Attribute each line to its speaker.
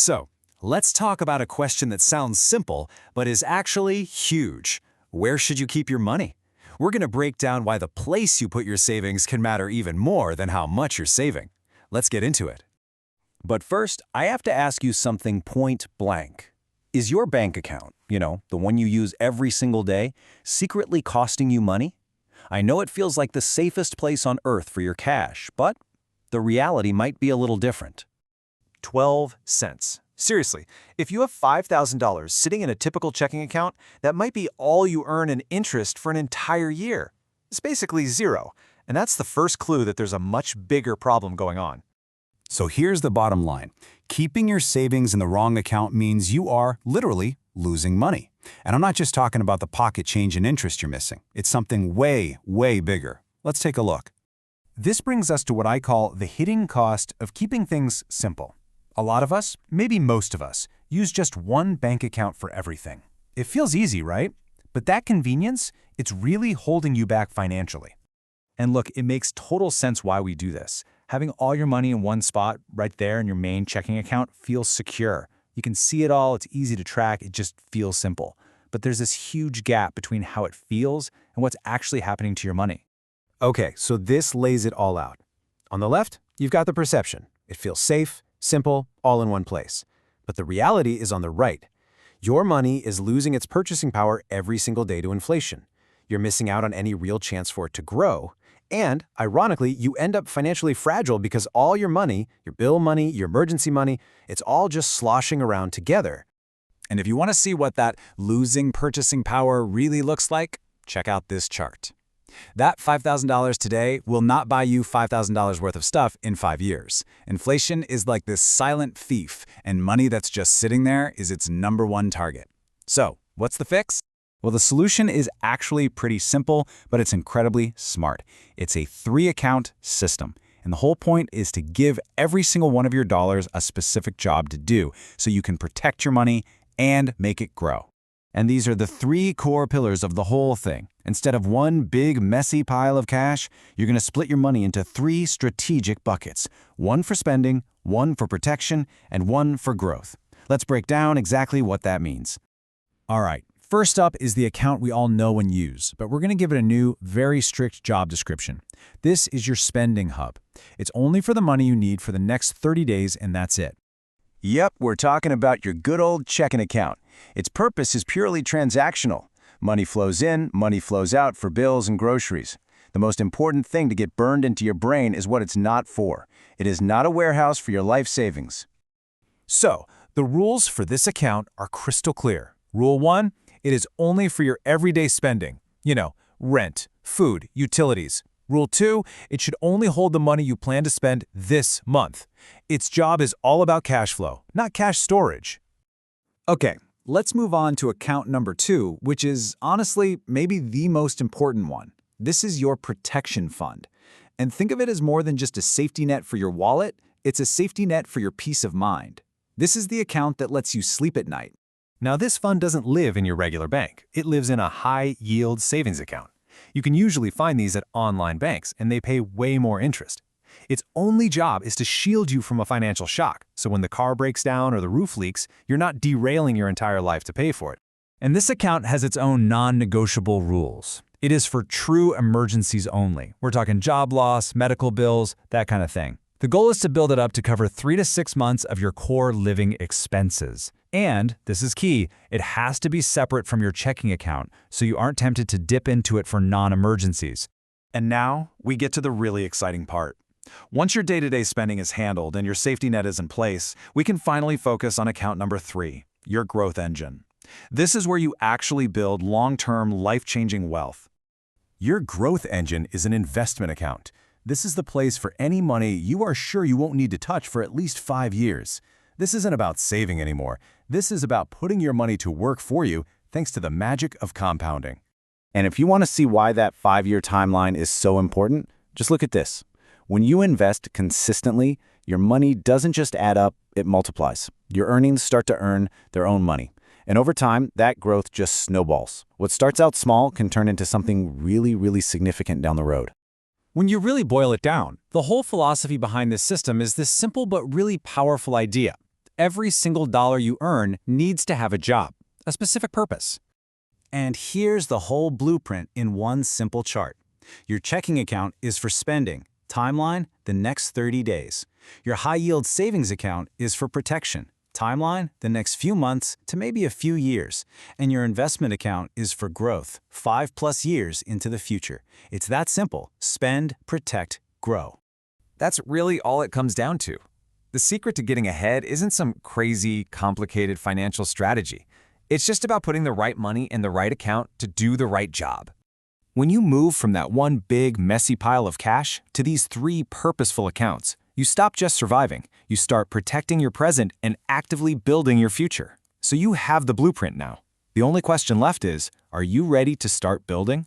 Speaker 1: So, let's talk about a question that sounds simple, but is actually huge. Where should you keep your money? We're going to break down why the place you put your savings can matter even more than how much you're saving. Let's get into it. But first, I have to ask you something point blank. Is your bank account, the one you use every single day, secretly costing you money? I know it feels like the safest place on earth for your cash, but the reality might be a little different.
Speaker 2: 12 cents. Seriously, if you have $5,000 sitting in a typical checking account, that might be all you earn in interest for an entire year. It's basically zero, and that's the first clue that there's a much bigger problem going on.
Speaker 1: So here's the bottom line. Keeping your savings in the wrong account means you are literally losing money. And I'm not just talking about the pocket change and interest you're missing. It's something way, way bigger. Let's take a look.
Speaker 3: This brings us to what I call the hidden cost of keeping things simple. A lot of us, maybe most of us, use just one bank account for everything. It feels easy, right? But that convenience, it's really holding you back financially. And look, it makes total sense why we do this. Having all your money in one spot, right there in your main checking account, feels secure. You can see it all, it's easy to track, it just feels simple. But there's this huge gap between how it feels and what's actually happening to your money.
Speaker 4: Okay, so this lays it all out. On the left, you've got the perception. It feels safe, simple, all in one place. But the reality is on the right. Your money is losing its purchasing power every single day to inflation. You're missing out on any real chance for it to grow. And, ironically, you end up financially fragile because all your money, your bill money, your emergency money, it's all just sloshing around together.
Speaker 1: And if you want to see what that losing purchasing power really looks like, check out this chart. That $5,000 today will not buy you $5,000 worth of stuff in 5 years. Inflation is like this silent thief, and money that's just sitting there is its #1 target. So, what's the fix? Well, the solution is actually pretty simple, but it's incredibly smart. It's a 3-account system. And the whole point is to give every single one of your dollars a specific job to do so you can protect your money and make it grow. And these are the 3 core pillars of the whole thing. Instead of one big, messy pile of cash, you're going to split your money into 3 strategic buckets. One for spending, one for protection, and one for growth. Let's break down exactly what that means. All right. First up is the account we all know and use, but we're going to give it a new, very strict job description. This is your spending hub. It's only for the money you need for the next 30 days, and that's it.
Speaker 4: Yep, we're talking about your good old checking account. Its purpose is purely transactional. Money flows in, money flows out for bills and groceries. The most important thing to get burned into your brain is what it's not for. It is not a warehouse for your life savings.
Speaker 3: So, the rules for this account are crystal clear. Rule 1, it is only for your everyday spending. Rent, food, utilities. Rule 2, it should only hold the money you plan to spend this month. Its job is all about cash flow, not cash storage.
Speaker 1: Okay, let's move on to account number 2, which is honestly maybe the most important one. This is your protection fund. And think of it as more than just a safety net for your wallet, it's a safety net for your peace of mind. This is the account that lets you sleep at night.
Speaker 3: Now, this fund doesn't live in your regular bank. It lives in a high-yield savings account. You can usually find these at online banks, and they pay way more interest. Its only job is to shield you from a financial shock, so when the car breaks down or the roof leaks, you're not derailing your entire life to pay for it. And this account has its own non-negotiable rules. It is for true emergencies only. We're talking job loss, medical bills, that kind of thing. The goal is to build it up to cover 3 to 6 months of your core living expenses. And, this is key, it has to be separate from your checking account so you aren't tempted to dip into it for non-emergencies.
Speaker 2: And now, we get to the really exciting part. Once your day-to-day spending is handled and your safety net is in place, we can finally focus on account number 3, your growth engine. This is where you actually build long-term, life-changing wealth.
Speaker 4: Your growth engine is an investment account. This is the place for any money you are sure you won't need to touch for at least 5 years. This isn't about saving anymore. This is about putting your money to work for you thanks to the magic of compounding. And if you want to see why that 5-year timeline is so important, just look at this. When you invest consistently, your money doesn't just add up, it multiplies. Your earnings start to earn their own money. And over time, that growth just snowballs. What starts out small can turn into something really, really significant down the road.
Speaker 3: When you really boil it down, the whole philosophy behind this system is this simple but really powerful idea.
Speaker 1: every single dollar you earn needs to have a job, a specific purpose. And here's the whole blueprint in one simple chart. Your checking account is for spending. Timeline, the next 30 days. Your high-yield savings account is for protection. Timeline, the next few months to maybe a few years. And your investment account is for growth, 5+ years into the future. It's that simple. Spend, protect, grow.
Speaker 5: That's really all it comes down to. The secret to getting ahead isn't some crazy, complicated financial strategy. It's just about putting the right money in the right account to do the right job. When you move from that one big, messy pile of cash to these 3 purposeful accounts, you stop just surviving. You start protecting your present and actively building your future. So you have the blueprint now. The only question left is, are you ready to start building?